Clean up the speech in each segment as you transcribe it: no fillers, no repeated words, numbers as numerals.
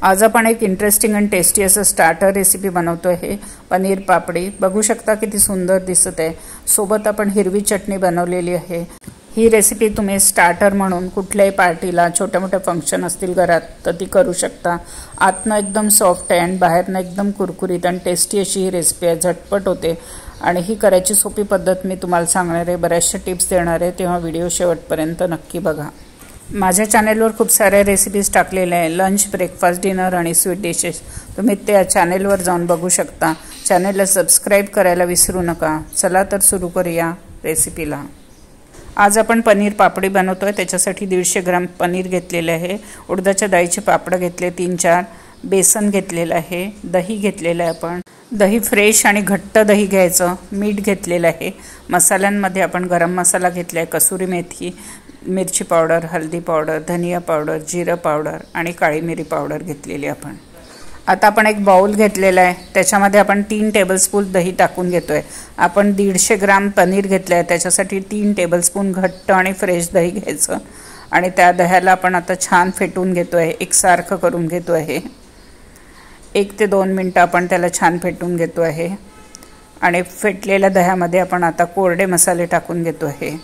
आज आपण एक इंटरेस्टिंग आणि टेस्टी असं स्टार्टर रेसिपी बनवतोय आहे। पनीर पापडी बघू शकता किती सुंदर दिसत आहे। सोबत आपण हिरवी चटणी बनवलेली आहे। ही रेसिपी तुम्ही स्टार्टर म्हणून कुठल्याही पार्टीला छोट्या मोठ्या फंक्शन असतील घरात तर ती करू शकता। आतनं एकदम सॉफ्ट आहे आणि बाहेरनं एकदम कुरकुरीत आणि टेस्टी अशी ही रेसिपी आहे। झटपट होते आणि ही करायची सोपी पद्धत मी तुम्हाला सांगणार आहे। बऱ्याचशा टिप्स देणार आहे, तेव्हा व्हिडिओ शेवटपर्यंत नक्की बघा। माझ्या चॅनलवर खूप सारे रेसिपीज टाकलेले आहे, लंच, ब्रेकफास्ट, डिनर आणि स्वीट डिशेस। तुम्ही त्या चॅनलवर जाऊन बघू शकता। चॅनलला सबस्क्राइब करायला विसरू नका। चला तर सुरू करूया रेसिपीला। आज आपण पनीर पापडी बनवतोय। त्याच्यासाठी 150 ग्राम पनीर घेतलेले आहे, उडदाच्या डाळीचे पापड घेतले 3-4, बेसन घेतलेलं आहे, दही घेतलेलं आहे। आपण दही फ्रेश आणि घट्ट दही घ्यायचं, मीठ घेतलेलं आहे। मसाल्यांमध्ये आपण गरम मसाला घेतलाय, कसुरी मेथी, मिरची पावडर, हल्दी पावडर, धनिया पावडर, जिरं पावडर आणि काळी मिरी पावडर घेतलेली आपण। आता आपण एक बाउल घेतलेला आहे, त्याच्यामध्ये आपण 3 टेबलस्पून दही टाकून घेतोय। आपण 150 ग्राम पनीर घेतलं आहे, त्याच्यासाठी 3 टेबलस्पून घट्ट आणि फ्रेश दही घ्यायचं आणि त्या दह्याला आपण आता छान फेटून घेतोय, एकसारखं करून घेतो आहे। 1 ते 2 मिनिटं आपण त्याला छान फेटून घेतो आहे आणि फेटलेल्या दह्यामध्ये आपण आता कोरडे मसाले टाकून घेतो आहे।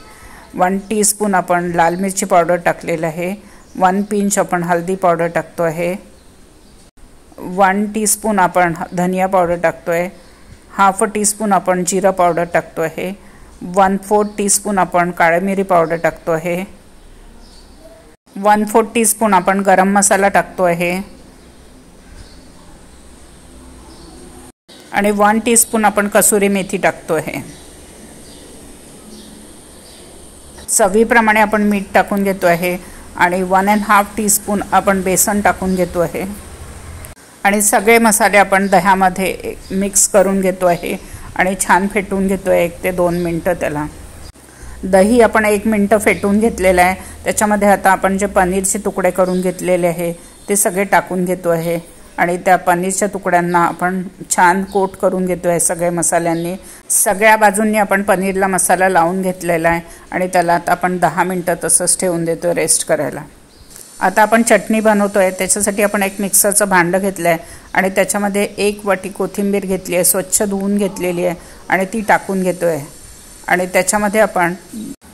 1 टीस्पून आपण लाल मिरची पावडर टाकलेलं आहे, 1 पिंच आपण हल्दी पावडर टाकतो आहे, 1 टीस्पून आपण धनिया पावडर टाकतो आहे, हाफ टीस्पून आपण जिरा पावडर टाकतो आहे, 1/4 टीस्पून आपण काळी मिरी पावडर टाकतो आहे, 1/4 टीस्पून आपण गरम मसाला टाकतो आहे आणि 1 टीस्पून आपण कसुरी मेथी टाकतो आहे। चवीप्रमाणे आपण मीठ टाकून घेतो आहे आणि 1.5 टीस्पून आपण बेसन टाकून घेतो आहे आणि सगळे मसाले आपण दह्यामध्ये मिक्स करून घेतो आहे आणि छान फेटून घेतो आहे 1 ते 2 मिनिटं त्याला। दही आपण 1 मिनिट फेटून घेतलेलं आहे। त्याच्यामध्ये आता आपण जे पनीरचे तुकडे करून घेतलेले आहे ते सगळे टाकून घेतो आहे आणि त्या पनीरच्या तुकड्यांना आपण छान कोट करून घेतो आहे सगळ्या मसाल्यांनी। सगळ्या बाजूंनी आपण पनीरला मसाला लावून घेतलेला आहे आणि त्याला आता आपण 10 मिनिटं तसंच ठेवून देतो रेस्ट करायला। आता आपण चटणी बनवतोय, त्याच्यासाठी आपण एक मिक्सरचं भांडं घेतलं आहे आणि त्याच्यामध्ये 1 वाटी कोथिंबीर घेतली आहे, स्वच्छ धुवून घेतलेली आहे आणि ती टाकून घेतो आहे आणि त्याच्यामध्ये आपण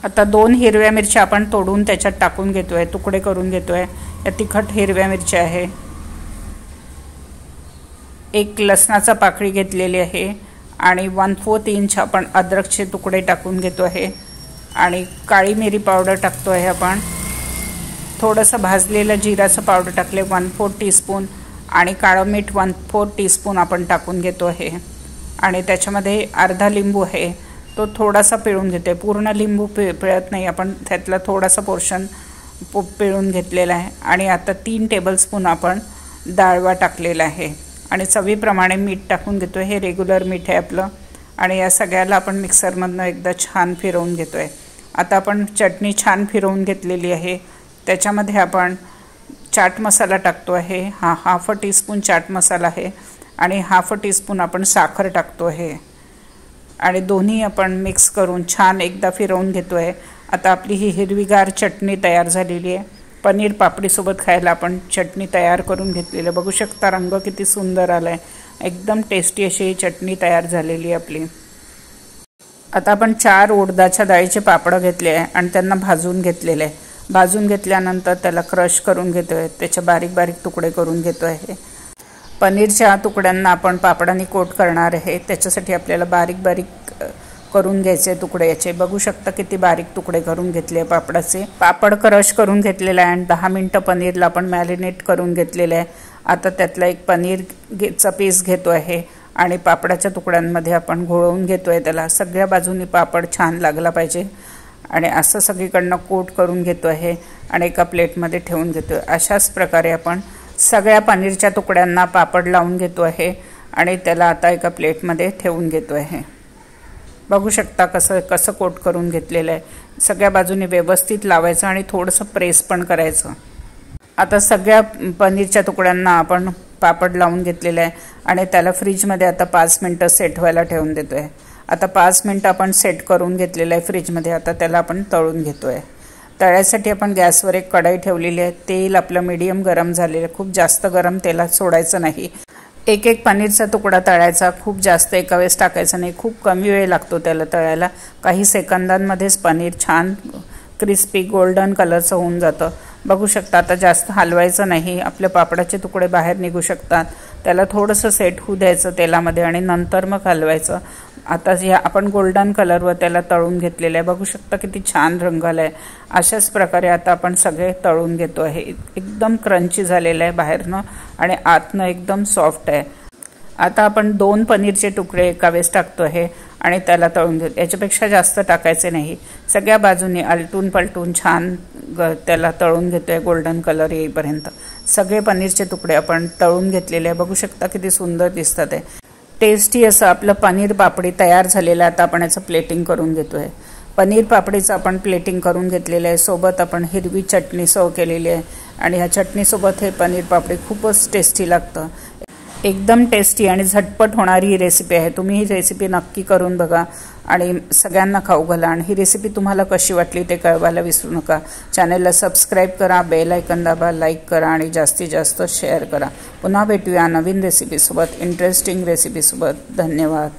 आता 2 हिरव्या मिरच्या आपण तोडून त्याच्यात टाकून घेतो आहे, तुकडे करून घेतो आहे। या तिखट हिरव्या मिरच्या आहे, 1 लसणाचा पाकळी घेतलेली आहे आणि 1/4 इंच आपण अद्रकचे तुकडे टाकून घेतो आहे आणि काळी मिरी पावडर टाकतो आहे आपण। थोडंसं भाजलेलं जिराचं पावडर टाकले 1/4 टीस्पून आणि काळं मीठ 1/4 टीस्पून आपण टाकून घेतो आहे आणि त्याच्यामध्ये अर्धा लिंबू आहे तो थोडासा पिळून घेतो आहे। पूर्ण लिंबू पिळत नाही आपण, त्यातला थोडासा पोर्शन पिळून घेतलेला आहे आणि आता 3 टेबलस्पून आपण डाळवा टाकलेला आहे आणि चवीप्रमाणे मीठ टाकून घेतो आहे। हे रेग्युलर मीठ आहे आपलं आणि या सगळ्याला आपण मिक्सरमधनं एकदा छान फिरवून घेतो आहे। आता आपण चटणी छान फिरवून घेतलेली आहे, त्याच्यामध्ये आपण चाट मसाला टाकतो आहे। हा हाफ टीस्पून चाट मसाला आहे आणि हाफ टीस्पून आपण साखर टाकतो आहे आणि दोन्ही आपण मिक्स करून छान एकदा फिरवून घेतो आहे। आता आपली ही हिरवीगार चटणी तयार झालेली आहे। पनीर पापडीसोबत खायला आपण चटणी तयार करून घेतलेली बघू शकता, रंग किती सुंदर आला आहे, एकदम टेस्टी अशी ही चटणी तयार झालेली आहे आपली। आता आपण 4 उडदाच्या डाळीचे पापड घेतले आहे आणि त्यांना भाजून घेतलेले आहे। भाजून घेतल्यानंतर त्याला क्रश करून घेतो आहे, त्याचे बारीक बारीक तुकडे करून घेतो आहे। पनीरच्या तुकड्यांना आपण पापडांनी कोट करणार आहे, त्याच्यासाठी आपल्याला बारीक बारीक करून घ्यायचे तुकडे याचे। बघू शकता किती बारीक तुकडे करून घेतले पापडाचे। पापड क्रश करून घेतलेला आहे आणि 10 मिनिटं पनीरला आपण मॅरिनेट करून घेतलेलं आहे। आता त्यातला एक पनीरचा पीस घेतो आहे आणि पापडाच्या तुकड्यांमध्ये आपण घोळवून घेतो आहे त्याला। सगळ्या बाजूनी पापड छान लागला पाहिजे आणि असं सगळीकडनं कोट करून घेतो आहे आणि एका प्लेटमध्ये ठेवून घेतो आहे। अशाच प्रकारे आपण सगळ्या पनीरच्या तुकड्यांना पापड लावून घेतो आहे आणि त्याला आता एका प्लेटमध्ये ठेवून घेतो आहे। बघू शकता कसं कोट करून घेतलेलं आहे। सगळ्या बाजूने व्यवस्थित लावायचं आणि थोडंसं प्रेस पण करायचं। आता सगळ्या पनीरच्या तुकड्यांना आपण पापड लावून घेतलेलं आहे आणि त्याला फ्रीजमध्ये आता 5 मिनिटं सेट व्हायला ठेवून देतो आहे। आता 5 मिनिटं आपण सेट करून घेतलेलं आहे फ्रीजमध्ये। आता त्याला आपण तळून घेतो आहे। तळ्यासाठी आपण गॅसवर एक कढई ठेवलेली आहे। तेल आपलं मीडियम गरम झालेलं आहे, खूप जास्त गरम तेलात सोडायचं नाही। एक एक पनीरचा तुकडा तळायचा, खूप जास्त एका वेळेस टाकायचं नाही, खूप कमी वेळ लागतो त्याला तळायला। काही सेकंदांमध्येच पनीर छान क्रिस्पी गोल्डन कलरचं होऊन जातं। बघू शकता आता जास्त हलवायचं नाही, आपले पापडाचे तुकडे बाहेर निघू शकतात। त्याला थोडंसं सेट होऊ द्यायचं तेलामध्ये आणि नंतर मग हलवायचं। आता या आपण गोल्डन कलरवर त्याला तळून घेतलेलं आहे, बघू शकता किती छान रंग आलाय। अशाच प्रकारे आता आपण सगळे तळून घेतो आहे। एकदम क्रंची झालेलं आहे बाहेरनं आणि आतनं एकदम सॉफ्ट आहे। आता आपण 2 पनीरचे तुकडे एका वेळेस टाकतो आहे आणि त्याला तळून घेतो। याच्यापेक्षा जास्त टाकायचे नाही, सगळ्या बाजूनी आलटून पलटून छान त्याला तळून घेतोय गोल्डन कलर येईपर्यंत। सगळे पनीरचे तुकडे आपण तळून घेतलेले आहे, बघू शकता किती सुंदर दिसतात आहे। टेस्टी असं आपलं पनीर पापडी तयार झालेलं आहे। आता आपण याचं प्लेटिंग करून घेतोय। पनीर पापडीचं आपण प्लेटिंग करून घेतलेलं आहे, सोबत आपण हिरवी चटणी सर्व केलेली आहे आणि ह्या चटणीसोबत हे पनीर पापडी खूपच टेस्टी लागतं। एकदम टेस्टी आणि झटपट होणारी ही रेसिपी आहे। तुम्ही ही रेसिपी नक्की करून बघा आणि सगळ्यांना खाऊ घाला। आणि ही रेसिपी तुम्हाला कशी वाटली ते कळवायला विसरू नका। चॅनलला सबस्क्राईब करा, बेल आयकॉन दाबा, लाईक करा आणि जास्तीत जास्त शेअर करा। पुन्हा भेटूया नवीन रेसिपीसोबत, इंटरेस्टिंग रेसिपीसोबत। धन्यवाद।